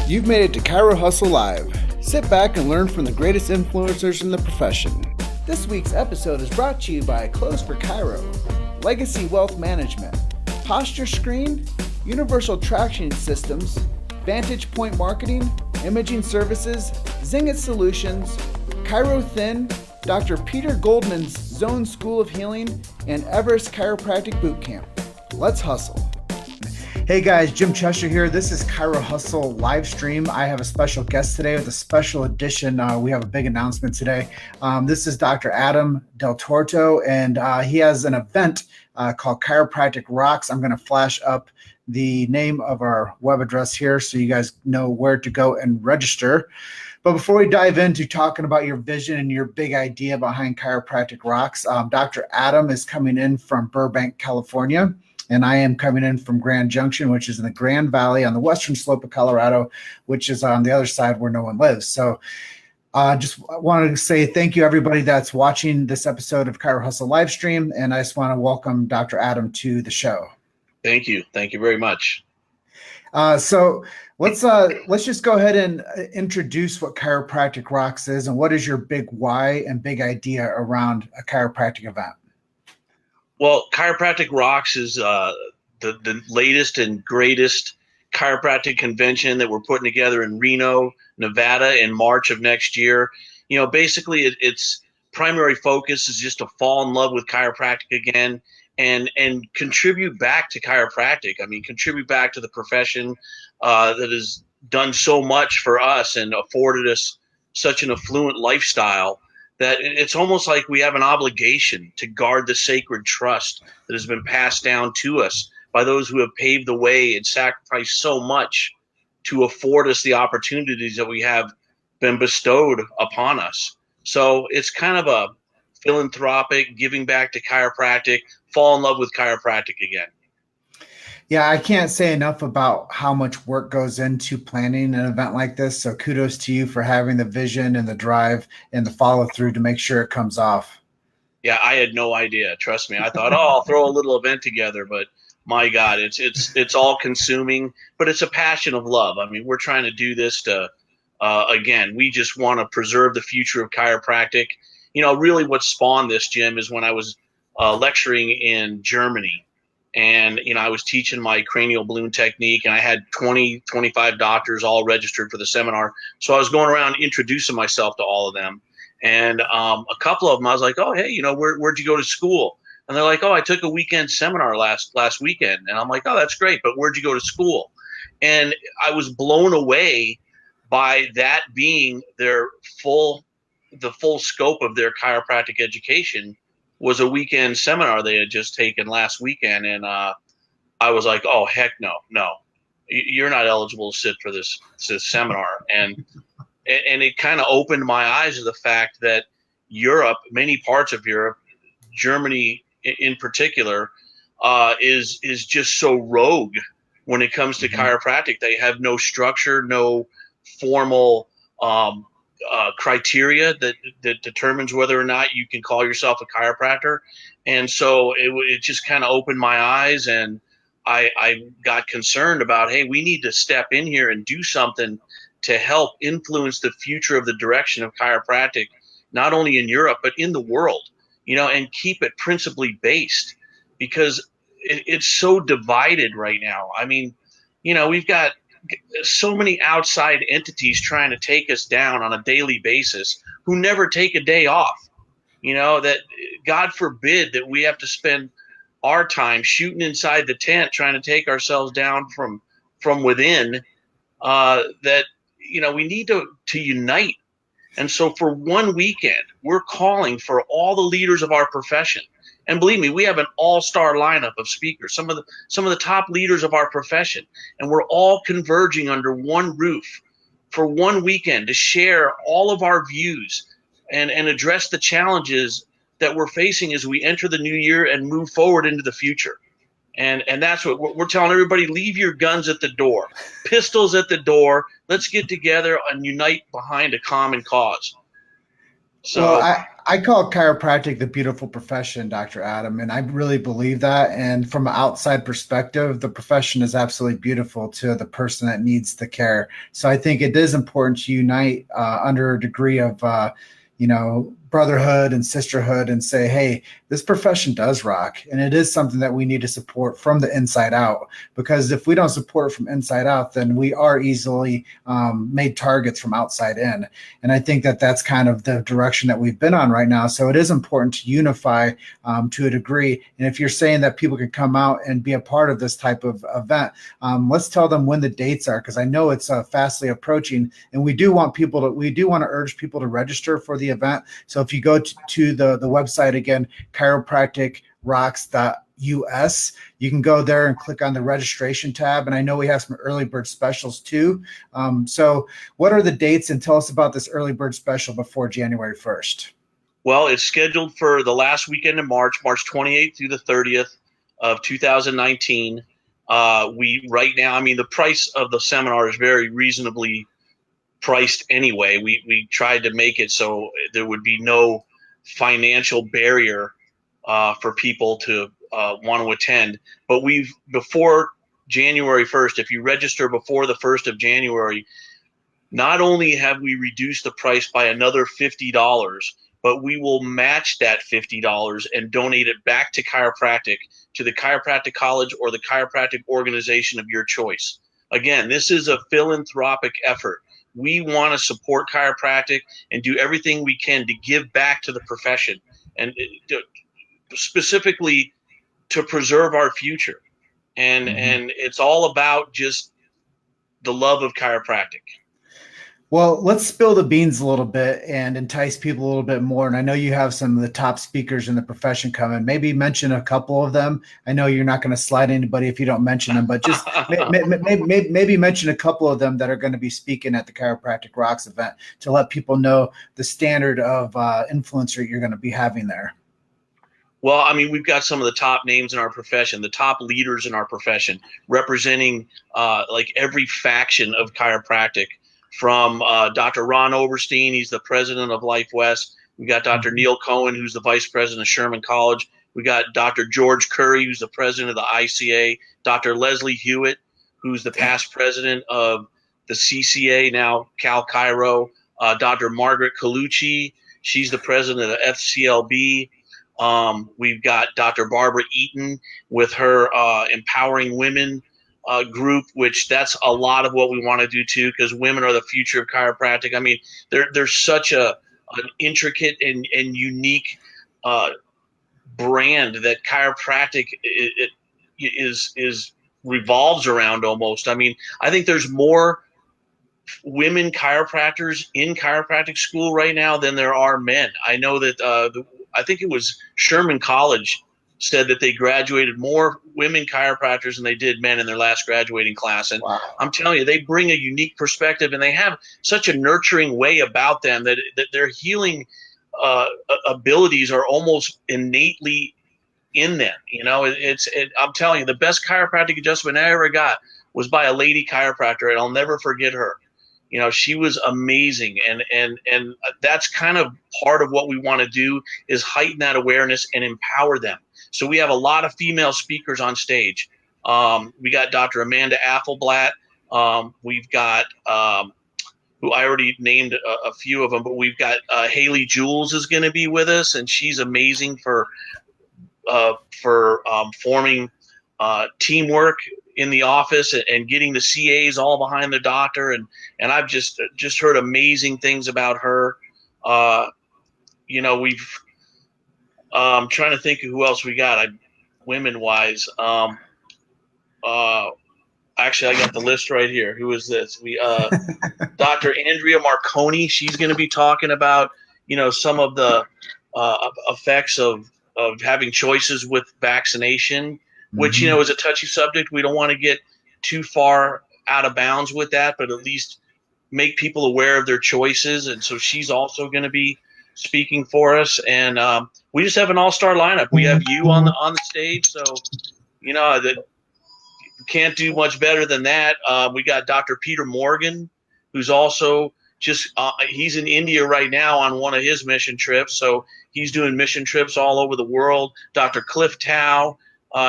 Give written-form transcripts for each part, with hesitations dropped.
You've made it to Chiro Hustle Live. Sit back and learn from the greatest influencers in the profession. This week's episode is brought to you by Clothes for Chiro, Legacy Wealth Management, Posture Screen, Universal Traction Systems, Vantage Point Marketing, Imaging Services, Zingit Solutions, Chiro Thin, Dr. Peter Goldman's Zone School of Healing, and Everest Chiropractic Bootcamp. Let's hustle. Hey guys, Jim Chester here. This is Chiro Hustle live stream. I have a special guest today with a special edition. We have a big announcement today. This is Dr. Adam Del Torto, and he has an event called Chiropractic Rocks. I'm going to flash up the name of our web address here so you guys know where to go and register. But before we dive into talking about your vision and your big idea behind Chiropractic Rocks, Dr. Adam is coming in from Burbank, California. And I am coming in from Grand Junction, which is in the Grand Valley on the western slope of Colorado, which is on the other side where no one lives. So just wanted to say thank you, everybody that's watching this episode of Chiro Hustle live stream. And I just want to welcome Dr. Adam to the show. Thank you. Thank you very much. So let's just go ahead and introduce what Chiropractic Rocks is and what is your big why and big idea around a chiropractic event. Well, Chiropractic Rocks is the latest and greatest chiropractic convention that we're putting together in Reno, Nevada in March of next year. You know, basically its primary focus is just to fall in love with chiropractic again and contribute back to chiropractic. I mean, contribute back to the profession that has done so much for us and afforded us such an affluent lifestyle that it's almost like we have an obligation to guard the sacred trust that has been passed down to us by those who have paved the way and sacrificed so much to afford us the opportunities that we have been bestowed upon us. So it's kind of a philanthropic, giving back to chiropractic, fall in love with chiropractic again. Yeah, I can't say enough about how much work goes into planning an event like this. So kudos to you for having the vision and the drive and the follow through to make sure it comes off. Yeah, I had no idea. Trust me. I thought, I'll throw a little event together, but my God, it's all consuming, but it's a passion of love. I mean, we're trying to do this to, again, we just want to preserve the future of chiropractic. You know, really what spawned this, Jim, is when I was lecturing in Germany. And, you know, I was teaching my cranial balloon technique and I had 20, 25 doctors all registered for the seminar. So I was going around introducing myself to all of them. And a couple of them, I was like, oh, hey, you know, where'd you go to school? And they're like, oh, I took a weekend seminar last weekend. And I'm like, oh, that's great. But where'd you go to school? And I was blown away by that being the full scope of their chiropractic education was a weekend seminar they had just taken last weekend. And I was like, oh, heck no, you're not eligible to sit for this seminar. And it kind of opened my eyes to the fact that Europe, many parts of Europe, Germany in particular, is just so rogue when it comes to chiropractic. They have no structure, no formal criteria that determines whether or not you can call yourself a chiropractor. And so it just kind of opened my eyes, and I got concerned about, hey, we need to step in here and do something to help influence the future of the direction of chiropractic, not only in Europe, but in the world, you know, and keep it principally based, because it's so divided right now. I mean, you know, we've got so many outside entities trying to take us down on a daily basis who never take a day off. You know, that God forbid that we have to spend our time shooting inside the tent trying to take ourselves down from within, that, you know, we need to unite. And so for one weekend, we're calling for all the leaders of our profession. And believe me, we have an all-star lineup of speakers, some of the top leaders of our profession, and we're all converging under one roof for one weekend to share all of our views and address the challenges that we're facing as we enter the new year and move forward into the future. And that's what we're telling everybody: leave your guns at the door, pistols at the door. Let's get together and unite behind a common cause. Well, So I call chiropractic the beautiful profession, Dr. Adam, and I really believe that. And from an outside perspective, the profession is absolutely beautiful to the person that needs the care. So I think it is important to unite under a degree of, brotherhood and sisterhood and say, hey, this profession does rock. And it is something that we need to support from the inside out. Because if we don't support it from inside out, then we are easily made targets from outside in. And I think that that's kind of the direction that we've been on right now. So it is important to unify to a degree. And if you're saying that people can come out and be a part of this type of event, let's tell them when the dates are, because I know it's fastly approaching. And we do want to urge people to register for the event. So if you go to the website again, chiropracticrocks.us, you can go there and click on the registration tab. And I know we have some early bird specials too. So what are the dates, and tell us about this early bird special before January 1st? well, it's scheduled for the last weekend of March, March 28th through the 30th of 2019. We right now, I mean, the price of the seminar is very reasonably priced anyway. We tried to make it so there would be no financial barrier for people to want to attend. But before January 1st, if you register before the 1st of January, not only have we reduced the price by another $50, but we will match that $50 and donate it back to chiropractic, to the chiropractic college or the chiropractic organization of your choice. Again, this is a philanthropic effort. We want to support chiropractic and do everything we can to give back to the profession, and specifically to preserve our future. And it's all about just the love of chiropractic. Well, let's spill the beans a little bit and entice people a little bit more. And I know you have some of the top speakers in the profession coming. Maybe mention a couple of them. I know you're not going to slide anybody if you don't mention them, but just maybe mention a couple of them that are going to be speaking at the Chiropractic Rocks event to let people know the standard of influencer you're going to be having there. Well, I mean, we've got some of the top names in our profession, the top leaders in our profession, representing like every faction of chiropractic. From Dr. Ron Oberstein, he's the president of Life West. We got Dr. Neil Cohen, who's the vice president of Sherman College. We got Dr. George Curry, who's the president of the ICA. Dr. Leslie Hewitt, who's the past president of the CCA, now Cal Chiro. Dr. Margaret Colucci, she's the president of the FCLB. We've got Dr. Barbara Eaton with her Empowering Women group, which that's a lot of what we want to do too, because women are the future of chiropractic. I mean, there's such an intricate and unique brand that chiropractic is revolves around almost. I mean, I think there's more women chiropractors in chiropractic school right now than there are men. I know that I think it was Sherman College said that they graduated more women chiropractors than they did men in their last graduating class. And Wow. I'm telling you, they bring a unique perspective, and they have such a nurturing way about them that their healing abilities are almost innately in them. You know, I'm telling you, the best chiropractic adjustment I ever got was by a lady chiropractor, and I'll never forget her. You know, she was amazing, and that's kind of part of what we want to do is heighten that awareness and empower them. So we have a lot of female speakers on stage. We got Dr. Amanda Affelblatt. We've got who I already named a few of them, but we've got Haley Jules is going to be with us, and she's amazing for forming teamwork in the office and getting the CAs all behind the doctor. And I've just heard amazing things about her. You know, I'm trying to think of who else we got. Women wise. Actually, I got the list right here. Who is this? Dr. Andrea Marconi. She's going to be talking about, you know, some of the effects of having choices with vaccination, which, you know, is a touchy subject. We don't want to get too far out of bounds with that, but at least make people aware of their choices. And so she's also going to be speaking for us. And we just have an all-star lineup. We have you on the stage, so you know that can't do much better than that. We got Dr. Peter Morgan, who's also he's in India right now on one of his mission trips, so he's doing mission trips all over the world. Dr. Cliff Tao,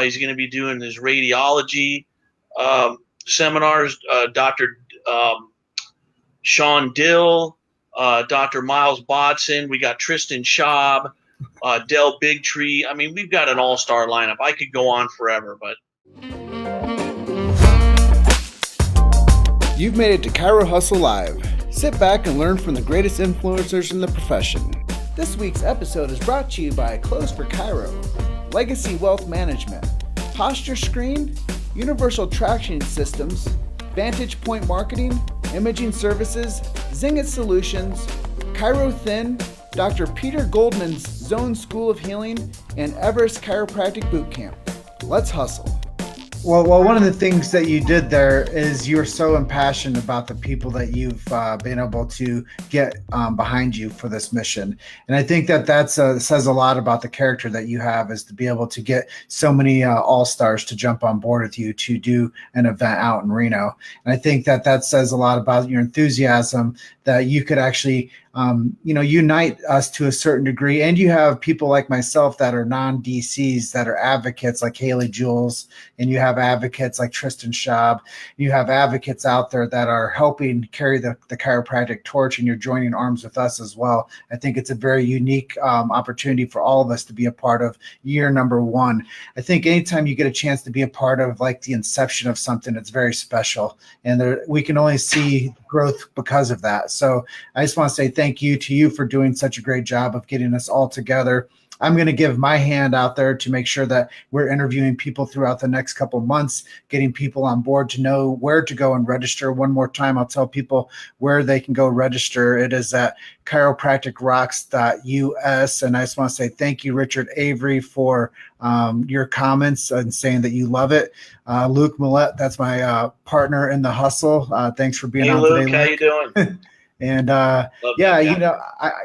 he's going to be doing his radiology seminars. Dr. Sean Dill, Dr. Miles Bodson. We got Tristan Schaub, Del Bigtree. I mean, we've got an all-star lineup. I could go on forever, but You've made it to Chiro Hustle Live. Sit back and learn from the greatest influencers in the profession. This week's episode is brought to you by Close for Chiro, Legacy Wealth Management, Posture Screen, Universal Traction Systems, Vantage Point Marketing, Imaging Services, Zingit Solutions, Chiro Thin, Dr. Peter Goldman's Zone School of Healing, and Everest Chiropractic Bootcamp. Let's hustle. Well, one of the things that you did there is you're so impassioned about the people that you've been able to get behind you for this mission. And I think that says a lot about the character that you have, is to be able to get so many all-stars to jump on board with you to do an event out in Reno. And I think that says a lot about your enthusiasm, that you could actually unite us to a certain degree. And you have people like myself that are non-DCs, that are advocates like Haley Jules, and you have advocates like Tristan Schaub. You have advocates out there that are helping carry the chiropractic torch, and you're joining arms with us as well. I think it's a very unique opportunity for all of us to be a part of year number one. I think anytime you get a chance to be a part of like the inception of something, it's very special. And we can only see growth because of that. So I just want to say thank you to you for doing such a great job of getting us all together. I'm going to give my hand out there to make sure that we're interviewing people throughout the next couple months, getting people on board to know where to go and register. One more time, I'll tell people where they can go register. It is at chiropracticrocks.us. And I just want to say thank you, Richard Avery, for your comments and saying that you love it. Luke Millette, that's my partner in the hustle. Thanks for being on Luke, today, Luke. how you doing? And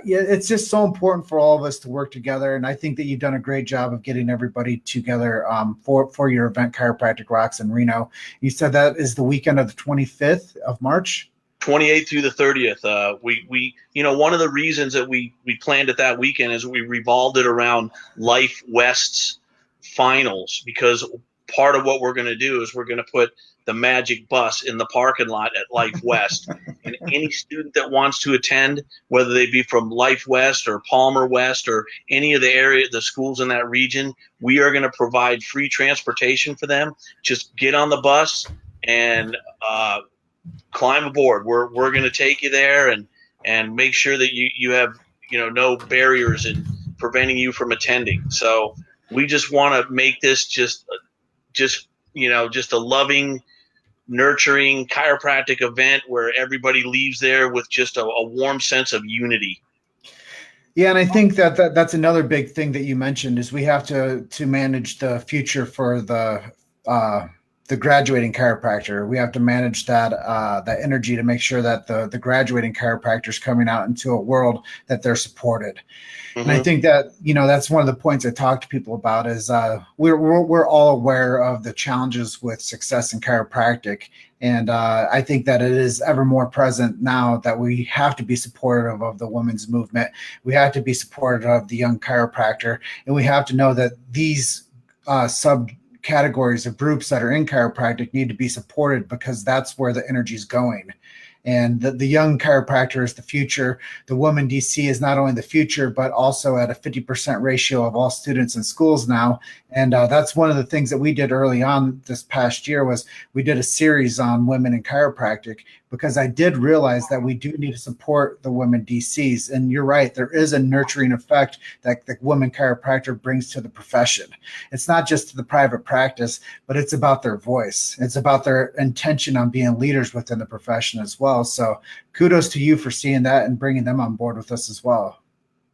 it's just so important for all of us to work together. And I think that you've done a great job of getting everybody together for your event, Chiropractic Rocks in Reno. You said that is the weekend of the 25th of March. 28th through the 30th. We one of the reasons that we planned it that weekend is we revolved it around Life West's finals, because part of what we're going to do is we're going to put the magic bus in the parking lot at Life West. And any student that wants to attend, whether they be from Life West or Palmer West or any of the schools in that region, we are going to provide free transportation for them. Just get on the bus and climb aboard. We're going to take you there and make sure that you have no barriers in preventing you from attending. So we just want to make this just a loving, nurturing chiropractic event where everybody leaves there with just a warm sense of unity. Yeah, and I think that's another big thing that you mentioned, is we have to manage the future for the graduating chiropractor. We have to manage that energy to make sure that the graduating chiropractors coming out into a world that they're supported. Mm-hmm. And I think that that's one of the points I talk to people about is we're all aware of the challenges with success in chiropractic. And I think that it is ever more present now that we have to be supportive of the women's movement. We have to be supportive of the young chiropractor. And we have to know that these subcategories of groups that are in chiropractic need to be supported, because that's where the energy is going. And the young chiropractor is the future. The woman DC is not only the future, but also at a 50% ratio of all students in schools now. And that's one of the things that we did early on this past year, was we did a series on women in chiropractic, because I did realize that we do need to support the women DCs. And you're right, there is a nurturing effect that the woman chiropractor brings to the profession. It's not just to the private practice, but it's about their voice. It's about their intention on being leaders within the profession as well. So kudos to you for seeing that and bringing them on board with us as well.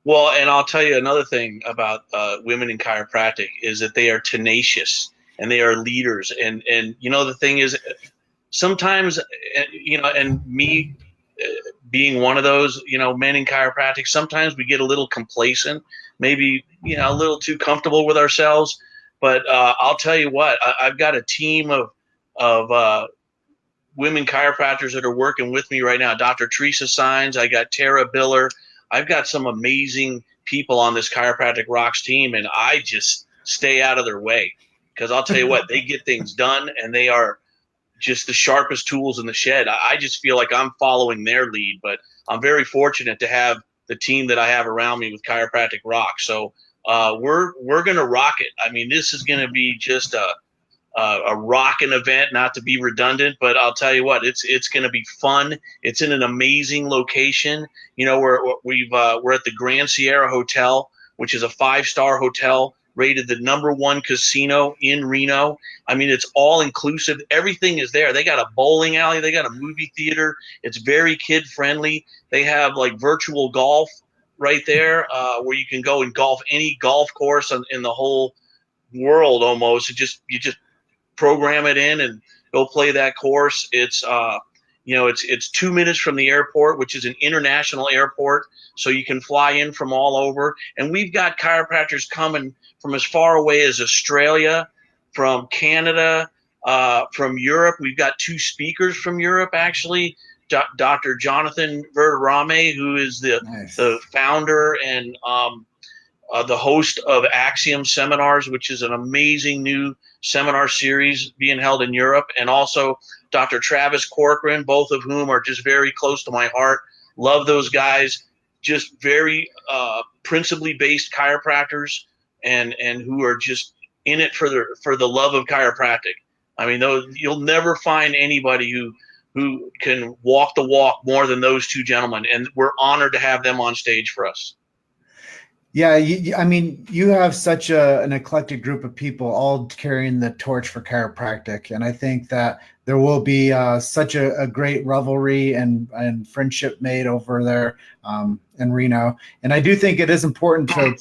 Well, and I'll tell you another thing about women in chiropractic is that they are tenacious and they are leaders. And the thing is, sometimes, and me being one of those, men in chiropractic, sometimes we get a little complacent, maybe, a little too comfortable with ourselves. But I'll tell you what, I've got a team of women chiropractors that are working with me right now. Dr. Teresa Sines, I got Tara Biller. I've got some amazing people on this Chiropractic Rocks team, and I just stay out of their way because I'll tell you what, they get things done, and they are just the sharpest tools in the shed. I just feel like I'm following their lead, but I'm very fortunate to have the team that I have around me with Chiropractic Rocks. So we're gonna rock it. I mean, this is gonna be just a rocking event, not to be redundant, but I'll tell you what, it's going to be fun. It's in an amazing location. You know, we're at the Grand Sierra Hotel, which is a 5-star hotel, rated the #1 casino in Reno. I mean, it's all inclusive. Everything is there. They got a bowling alley. They got a movie theater. It's very kid friendly. They have like virtual golf right there, where you can go and golf any golf course in the whole world almost. You just program it in and go play that course. It's it's 2 minutes from the airport, which is an international airport, so you can fly in from all over. And we've got chiropractors coming from as far away as Australia, from Canada, from Europe. We've got 2 speakers from Europe actually. Dr. Jonathan Verderame, who is the founder and the host of Axiom Seminars, which is an amazing new seminar series being held in Europe, and also Dr. Travis Corcoran, both of whom are just very close to my heart. Love those guys. Just very principally based chiropractors, and who are just in it for the love of chiropractic. I mean, you'll never find anybody who can walk the walk more than those 2 gentlemen, and we're honored to have them on stage for us. Yeah, I mean, you have such an eclectic group of people all carrying the torch for chiropractic, and I think that there will be such a great rivalry and friendship made over there in Reno. And I do think it is important to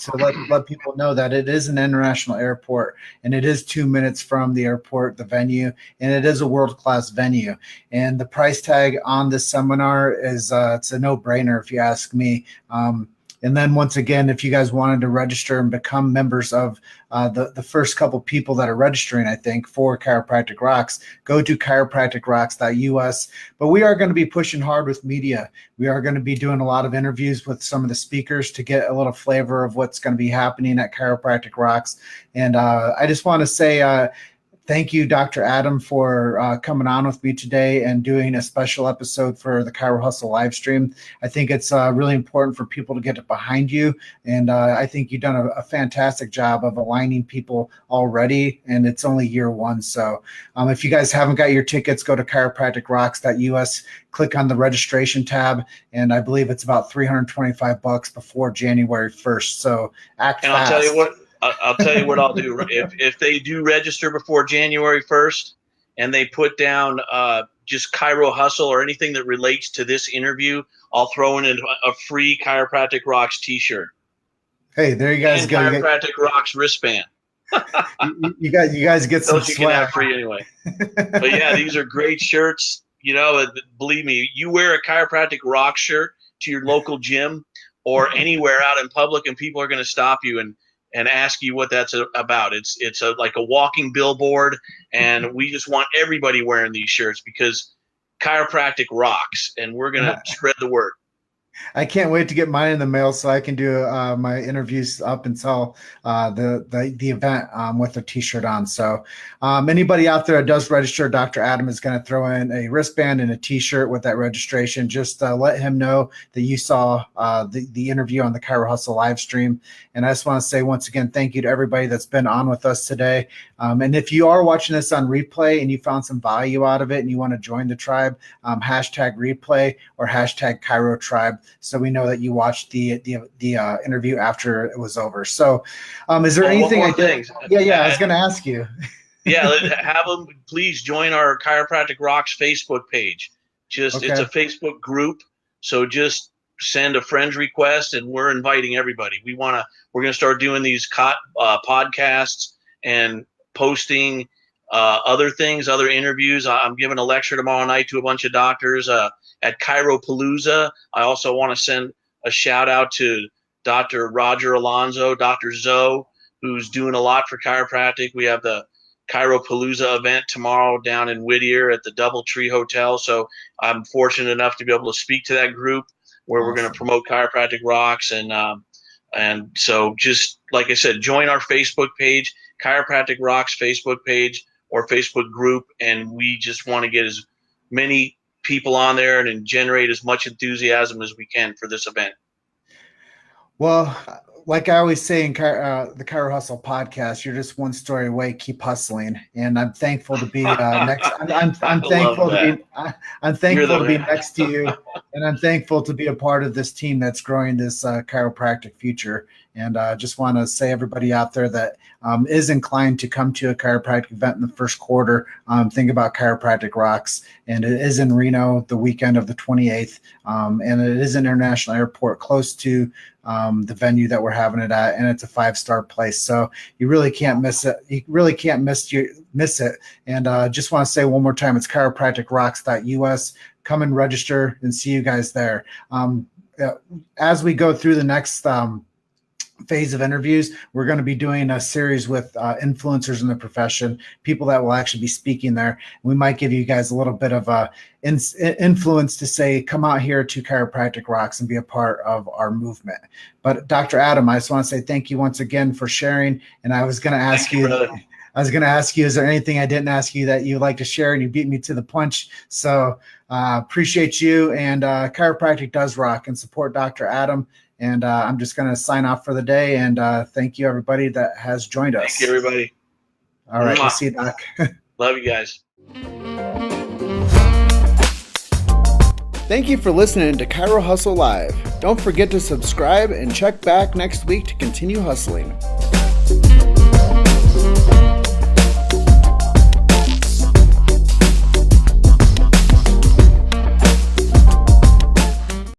let people know that it is an international airport, and it is 2 minutes from the airport, the venue, and it is a world-class venue. And the price tag on this seminar is it's a no-brainer if you ask me. And then once again, if you guys wanted to register and become members of the first couple people that are registering, I think, for Chiropractic Rocks, go to chiropracticrocks.us. But we are going to be pushing hard with media. We are going to be doing a lot of interviews with some of the speakers to get a little flavor of what's going to be happening at Chiropractic Rocks. And I just want to say thank you, Dr. Adam, for coming on with me today and doing a special episode for the Chiro Hustle live stream. I think it's really important for people to get it behind you. And I think you've done a fantastic job of aligning people already, and it's only year 1. So if you guys haven't got your tickets, go to chiropracticrocks.us, click on the registration tab, and I believe it's about $325 before January 1st. So act fast. I'll tell you what I'll do. If they do register before January 1st and they put down just Chiro Hustle or anything that relates to this interview, I'll throw in a free Chiropractic Rocks t-shirt. Hey, there you guys and go. Chiropractic Rocks wristband. you guys get some those you can have free anyway. But yeah, these are great shirts. You know, believe me, you wear a Chiropractic Rocks shirt to your local gym or anywhere out in public, and people are going to stop you and ask you what that's about. It's like a walking billboard, and we just want everybody wearing these shirts because chiropractic rocks, and we're going to spread the word. I can't wait to get mine in the mail so I can do my interviews up until the event with a t-shirt on. So anybody out there that does register, Dr. Adam is going to throw in a wristband and a t-shirt with that registration. Just let him know that you saw the interview on the Chiro Hustle live stream. And I just want to say once again, thank you to everybody that's been on with us today. And if you are watching this on replay and you found some value out of it and you want to join the tribe, hashtag replay or hashtag Chiro tribe, so we know that you watched the interview after it was over. So is there anything I did? Yeah, I was going to ask you. Yeah, have them please join our Chiropractic Rocks Facebook page. It's a Facebook group, so just send a friend's request, and we're inviting everybody. We're going to start doing these podcasts and posting other things, other interviews. I'm giving a lecture tomorrow night to a bunch of doctors at Chiropalooza. I also want to send a shout out to Dr. Roger Alonzo, Dr. Zoe, who's doing a lot for chiropractic. We have the Chiropalooza event tomorrow down in Whittier at the DoubleTree Hotel. So I'm fortunate enough to be able to speak to that group where we're going to promote Chiropractic Rocks. And so just like I said, join our Facebook page, Chiropractic Rocks Facebook page or Facebook group. And we just want to get as many people on there and generate as much enthusiasm as we can for this event. Well, like I always say in the Chiro Hustle podcast, you're just one story away. Keep hustling, and I'm thankful to be next. I'm thankful to be. I'm thankful to be next to you, and I'm thankful to be a part of this team that's growing this chiropractic future. And just want to say, everybody out there that is inclined to come to a chiropractic event in the first quarter, think about Chiropractic Rocks. And it is in Reno the weekend of the 28th. And it is an international airport close to the venue that we're having it at. And it's a 5-star place. So you really can't miss it. You really can't miss it. And just want to say one more time, it's chiropracticrocks.us. Come and register and see you guys there. As we go through the next phase of interviews, we're going to be doing a series with influencers in the profession, people that will actually be speaking there. We might give you guys a little bit of influence to say, come out here to Chiropractic Rocks and be a part of our movement. But Dr. Adam, I just want to say thank you once again for sharing. And I was going to ask you, is there anything I didn't ask you that you'd like to share? And you beat me to the punch. So appreciate you. And Chiropractic does rock, and support Dr. Adam. And I'm just going to sign off for the day. And thank you, everybody that has joined us. Thank you, everybody. All right. We'll see you, Doc. Love you guys. Thank you for listening to Chiro Hustle Live. Don't forget to subscribe and check back next week to continue hustling.